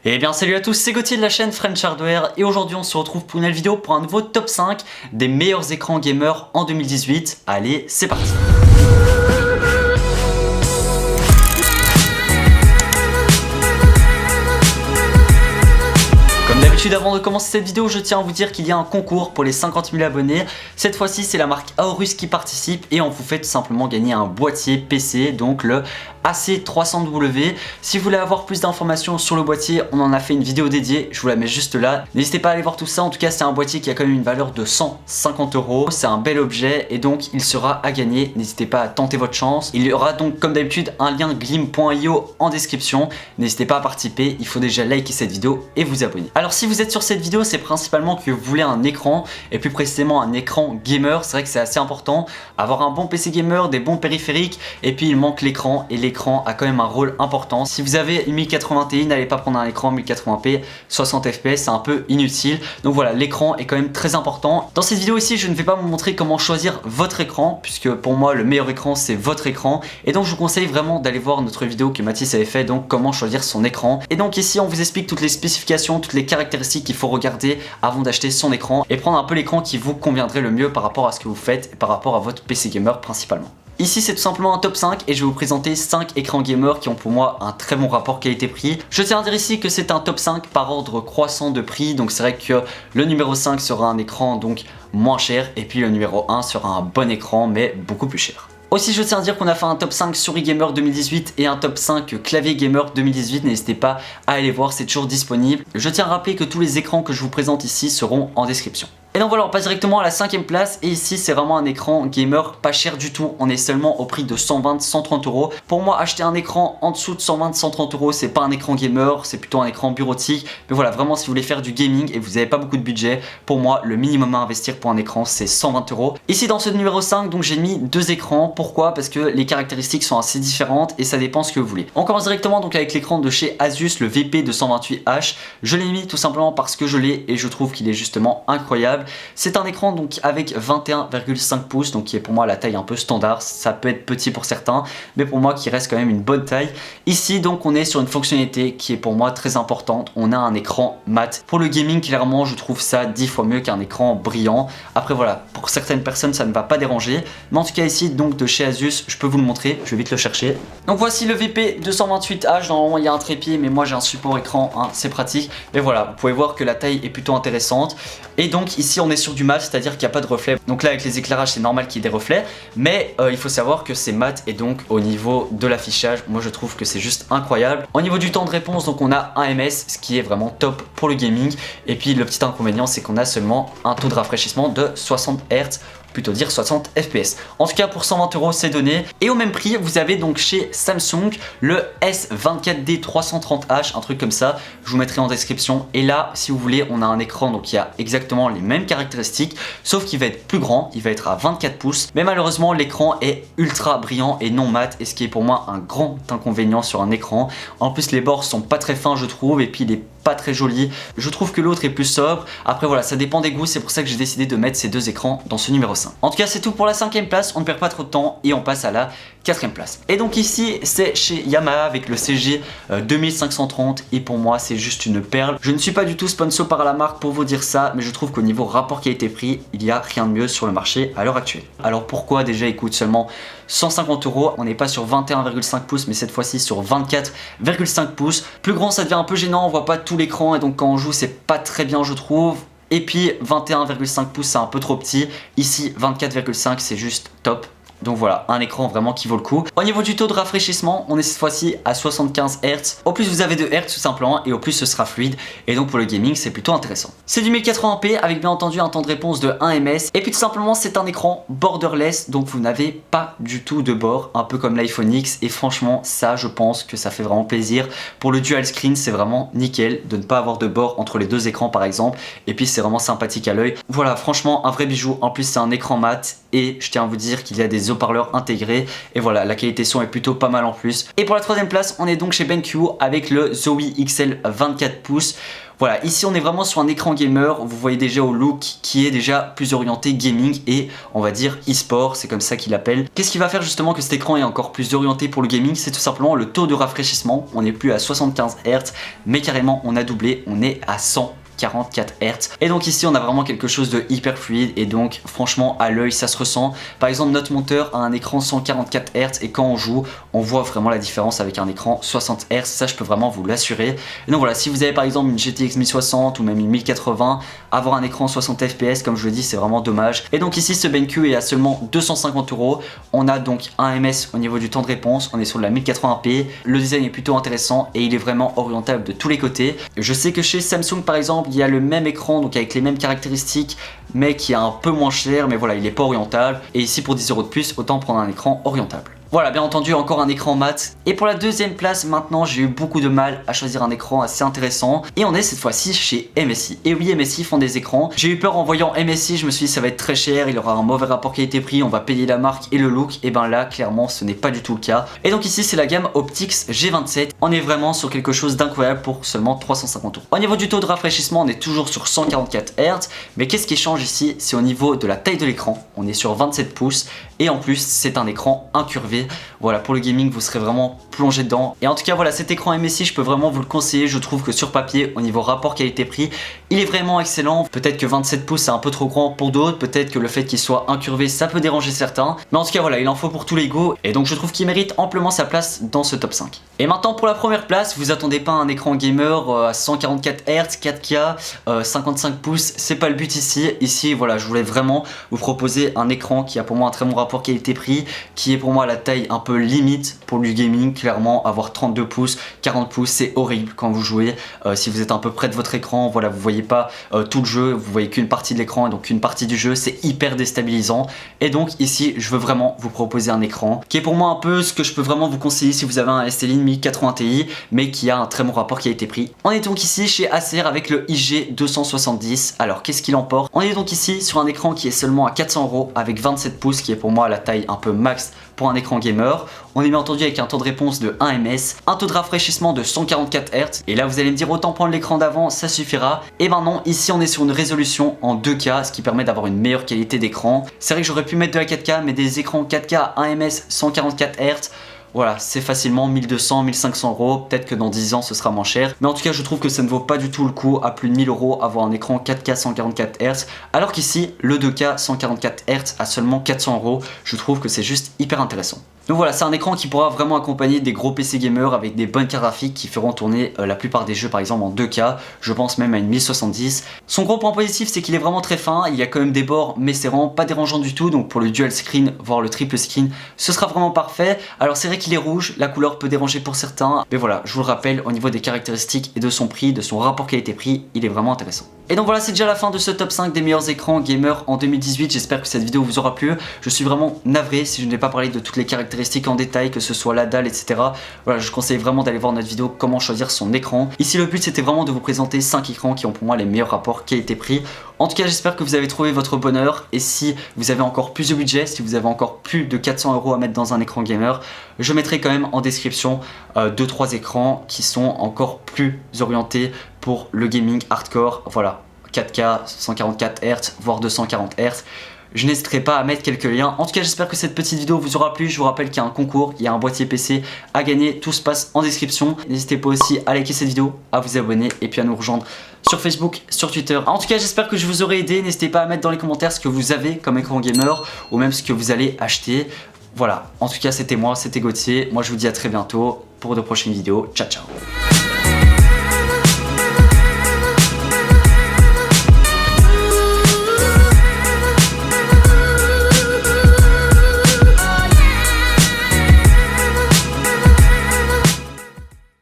Et bien salut à tous, c'est Gauthier de la chaîne French Hardware et aujourd'hui on se retrouve pour une nouvelle vidéo pour un nouveau top 5 des meilleurs écrans gamers en 2018. Allez, c'est parti. Comme d'habitude, avant de commencer cette vidéo, je tiens à vous dire qu'il y a un concours pour les 50 000 abonnés. Cette fois-ci, c'est la marque Aorus qui participe et on vous fait tout simplement gagner un boîtier PC, donc le AC300W. Si vous voulez avoir plus d'informations sur le boîtier, on en a fait une vidéo dédiée, je vous la mets juste là. N'hésitez pas à aller voir tout ça, en tout cas c'est un boîtier qui a quand même une valeur de 150 €. C'est un bel objet et donc il sera à gagner, n'hésitez pas à tenter votre chance. Il y aura donc comme d'habitude un lien glim.io en description, n'hésitez pas à participer, il faut déjà liker cette vidéo et vous abonner. Alors si vous êtes sur cette vidéo, c'est principalement que vous voulez un écran et plus précisément un écran gamer. C'est vrai que c'est assez important, avoir un bon PC gamer, des bons périphériques et puis il manque l'écran et l'écran a quand même un rôle important. Si vous avez une 1080 Ti, n'allez pas prendre un écran 1080p 60 fps, c'est un peu inutile. Donc voilà, l'écran est quand même très important. Dans cette vidéo ici, je ne vais pas vous montrer comment choisir votre écran puisque pour moi le meilleur écran c'est votre écran et donc je vous conseille vraiment d'aller voir notre vidéo que Mathis avait fait, donc comment choisir son écran. Et donc ici on vous explique toutes les spécifications, toutes les caractéristiques qu'il faut regarder avant d'acheter son écran et prendre un peu l'écran qui vous conviendrait le mieux par rapport à ce que vous faites et par rapport à votre PC gamer principalement. Ici c'est tout simplement un top 5 et je vais vous présenter 5 écrans gamers qui ont pour moi un très bon rapport qualité-prix. Je tiens à dire ici que c'est un top 5 par ordre croissant de prix, donc c'est vrai que le numéro 5 sera un écran donc moins cher et puis le numéro 1 sera un bon écran mais beaucoup plus cher. Aussi je tiens à dire qu'on a fait un top 5 souris gamer 2018 et un top 5 clavier gamer 2018, n'hésitez pas à aller voir, c'est toujours disponible. Je tiens à rappeler que tous les écrans que je vous présente ici seront en description. Et donc voilà, on passe directement à la 5ème place et ici c'est vraiment un écran gamer pas cher du tout, on est seulement au prix de 120-130 €. Pour moi acheter un écran en dessous de 120-130 € c'est pas un écran gamer, c'est plutôt un écran bureautique. Mais voilà, vraiment si vous voulez faire du gaming et vous n'avez pas beaucoup de budget, pour moi le minimum à investir pour un écran c'est 120 €. Ici dans ce numéro 5 donc j'ai mis deux écrans, pourquoi? Parce que les caractéristiques sont assez différentes et ça dépend ce que vous voulez. On commence directement donc avec l'écran de chez Asus, le VP228H. Je l'ai mis tout simplement parce que je l'ai et je trouve qu'il est justement incroyable. C'est un écran donc avec 21,5 pouces, donc qui est pour moi la taille un peu standard. Ça peut être petit pour certains, mais pour moi qui reste quand même une bonne taille. Ici donc on est sur une fonctionnalité qui est pour moi très importante. On a un écran mat. Pour le gaming, clairement je trouve ça 10 fois mieux qu'un écran brillant. Après voilà, pour certaines personnes ça ne va pas déranger, mais en tout cas ici donc de chez Asus, je peux vous le montrer, je vais vite le chercher. Donc voici le VP228H, normalement il y a un trépied mais moi j'ai un support écran, hein, c'est pratique. Mais voilà, vous pouvez voir que la taille est plutôt intéressante. Et donc ici on est sur du mat, c'est-à-dire qu'il n'y a pas de reflet. Donc là avec les éclairages c'est normal qu'il y ait des reflets, mais il faut savoir que c'est mat et donc au niveau de l'affichage, moi je trouve que c'est juste incroyable. Au niveau du temps de réponse, donc on a 1 ms, ce qui est vraiment top pour le gaming. Et puis le petit inconvénient c'est qu'on a seulement un taux de rafraîchissement de 60 Hz, plutôt dire 60 fps. En tout cas pour 120 € c'est donné. Et au même prix vous avez donc chez Samsung le S24D330H, un truc comme ça, je vous mettrai en description. Et là si vous voulez on a un écran donc qui a exactement les mêmes caractéristiques, sauf qu'il va être plus grand, il va être à 24 pouces. Mais malheureusement l'écran est ultra brillant et non mat, et ce qui est pour moi un grand inconvénient sur un écran. En plus les bords sont pas très fins je trouve, et puis il est pas très joli. Je trouve que l'autre est plus sobre. Après voilà, ça dépend des goûts, c'est pour ça que j'ai décidé de mettre ces deux écrans dans ce numéro 5. En tout cas c'est tout pour la 5ème place, on ne perd pas trop de temps et on passe à la 4ème place. Et donc ici c'est chez Yamaha avec le CG 2530 et pour moi c'est juste une perle. Je ne suis pas du tout sponsor par la marque pour vous dire ça, mais je trouve qu'au niveau rapport qualité-prix, il n'y a rien de mieux sur le marché à l'heure actuelle. Alors pourquoi déjà il coûte seulement 150 €? On n'est pas sur 21,5 pouces mais cette fois-ci sur 24,5 pouces. Plus grand ça devient un peu gênant, on voit pas tout l'écran et donc quand on joue c'est pas très bien je trouve. Et puis 21,5 pouces c'est un peu trop petit. Ici 24,5 c'est juste top. Donc voilà, un écran vraiment qui vaut le coup. Au niveau du taux de rafraîchissement, on est cette fois-ci à 75 Hz. Au plus vous avez de Hz tout simplement et au plus ce sera fluide. Et donc pour le gaming c'est plutôt intéressant. C'est du 1080p avec bien entendu un temps de réponse de 1 ms. Et puis tout simplement c'est un écran borderless, donc vous n'avez pas du tout de bord, un peu comme l'iPhone X. Et franchement ça je pense que ça fait vraiment plaisir. Pour le dual screen c'est vraiment nickel de ne pas avoir de bord entre les deux écrans par exemple. Et puis c'est vraiment sympathique à l'œil. Voilà, franchement un vrai bijou. En plus c'est un écran mat et je tiens à vous dire qu'il y a des des haut-parleurs intégrés et voilà, la qualité son est plutôt pas mal en plus. Et pour la troisième place, on est donc chez BenQ avec le Zowie XL 24 pouces. Voilà, ici on est vraiment sur un écran gamer, vous voyez déjà au look qui est déjà plus orienté gaming et on va dire e-sport, c'est comme ça qu'il l'appelle. Qu'est-ce qui va faire justement que cet écran est encore plus orienté pour le gaming? C'est tout simplement le taux de rafraîchissement, on n'est plus à 75 Hz mais carrément on a doublé, on est à 144 Hz. Et donc ici on a vraiment quelque chose de hyper fluide et donc franchement à l'œil ça se ressent. Par exemple notre monteur a un écran 144 Hz et quand on joue on voit vraiment la différence avec un écran 60 Hz, ça je peux vraiment vous l'assurer. Et donc voilà, si vous avez par exemple une GTX 1060 ou même une 1080, avoir un écran 60 fps comme je le dis c'est vraiment dommage. Et donc ici ce BenQ est à seulement 250 €. On a donc un ms au niveau du temps de réponse, on est sur de la 1080p, le design est plutôt intéressant et il est vraiment orientable de tous les côtés. Je sais que chez Samsung par exemple il y a le même écran donc avec les mêmes caractéristiques mais qui est un peu moins cher, mais voilà il est pas orientable et ici pour 10 € de plus autant prendre un écran orientable. Voilà, bien entendu encore un écran mat. Et pour la deuxième place maintenant j'ai eu beaucoup de mal à choisir un écran assez intéressant et on est cette fois-ci chez MSI. Et oui, MSI font des écrans. J'ai eu peur en voyant MSI, je me suis dit ça va être très cher, il aura un mauvais rapport qualité-prix, on va payer la marque et le look. Et ben là clairement ce n'est pas du tout le cas. Et donc ici c'est la gamme Optix G27. On est vraiment sur quelque chose d'incroyable pour seulement 350 €. Au niveau du taux de rafraîchissement on est toujours sur 144 Hz. Mais qu'est-ce qui change ici? C'est au niveau de la taille de l'écran. On est sur 27 pouces et en plus c'est un écran incurvé. Voilà, pour le gaming vous serez vraiment plongé dedans. Et en tout cas voilà, cet écran MSI je peux vraiment vous le conseiller. Je trouve que sur papier au niveau rapport qualité-prix il est vraiment excellent. Peut-être que 27 pouces c'est un peu trop grand pour d'autres, peut-être que le fait qu'il soit incurvé ça peut déranger certains, mais en tout cas voilà, il en faut pour tous les goûts et donc je trouve qu'il mérite amplement sa place dans ce top 5. Et maintenant pour la première place, vous attendez pas un écran gamer à 144 Hz, 4K, 55 pouces, c'est pas le but ici. Ici voilà, je voulais vraiment vous proposer un écran qui a pour moi un très bon rapport qualité-prix, qui est pour moi la taille un peu limite pour du gaming. Clairement avoir 32 pouces, 40 pouces c'est horrible quand vous jouez. Si vous êtes un peu près de votre écran, voilà, vous voyez pas tout le jeu, vous voyez qu'une partie de l'écran et donc une partie du jeu, c'est hyper déstabilisant. Et donc ici je veux vraiment vous proposer un écran qui est pour moi un peu ce que je peux vraiment vous conseiller si vous avez un ST-Line 1080 Ti mais qui a un très bon rapport qualité-prix. On est donc ici chez Acer avec le IG270. Alors qu'est-ce qu'il emporte? On est donc ici sur un écran qui est seulement à 400 € avec 27 pouces qui est pour moi la taille un peu max pour un écran gamer. On est bien entendu avec un temps de réponse de 1 ms, un taux de rafraîchissement de 144 Hz. Et là vous allez me dire autant prendre l'écran d'avant, ça suffira. Et ben non, ici on est sur une résolution en 2K, ce qui permet d'avoir une meilleure qualité d'écran. C'est vrai que j'aurais pu mettre de la 4K, mais des écrans 4K à 1 ms 144 Hz, voilà, c'est facilement 1200, 1500 €. Peut-être que dans 10 ans ce sera moins cher. Mais en tout cas, je trouve que ça ne vaut pas du tout le coup à plus de 1000 € avoir un écran 4K 144 Hz. Alors qu'ici, le 2K 144 Hz à seulement 400 €. Je trouve que c'est juste hyper intéressant. Donc voilà, c'est un écran qui pourra vraiment accompagner des gros PC gamers avec des bonnes cartes graphiques qui feront tourner la plupart des jeux par exemple en 2K, je pense même à une 1070. Son gros point positif c'est qu'il est vraiment très fin, il y a quand même des bords mais c'est vraiment pas dérangeant du tout, donc pour le dual screen voire le triple screen ce sera vraiment parfait. Alors c'est vrai qu'il est rouge, la couleur peut déranger pour certains, mais voilà, je vous le rappelle, au niveau des caractéristiques et de son prix, de son rapport qualité-prix, il est vraiment intéressant. Et donc voilà, c'est déjà la fin de ce top 5 des meilleurs écrans gamer en 2018. J'espère que cette vidéo vous aura plu. Je suis vraiment navré si je n'ai pas parlé de toutes les caractéristiques en détail, que ce soit la dalle, etc. Voilà, je conseille vraiment d'aller voir notre vidéo comment choisir son écran. Ici le but c'était vraiment de vous présenter 5 écrans qui ont pour moi les meilleurs rapports qualité-prix. En tout cas j'espère que vous avez trouvé votre bonheur. Et si vous avez encore plus de budget, si vous avez encore plus de 400 € à mettre dans un écran gamer, je mettrai quand même en description 2-3 écrans qui sont encore plus orientés pour le gaming hardcore. Voilà, 4K, 144 Hz, voire 240 Hz. Je n'hésiterai pas à mettre quelques liens. En tout cas, j'espère que cette petite vidéo vous aura plu. Je vous rappelle qu'il y a un concours, il y a un boîtier PC à gagner. Tout se passe en description. N'hésitez pas aussi à liker cette vidéo, à vous abonner et puis à nous rejoindre sur Facebook, sur Twitter. En tout cas, j'espère que je vous aurai aidé. N'hésitez pas à mettre dans les commentaires ce que vous avez comme écran gamer ou même ce que vous allez acheter. Voilà, en tout cas, c'était moi, c'était Gauthier. Moi, je vous dis à très bientôt pour de prochaines vidéos. Ciao, ciao.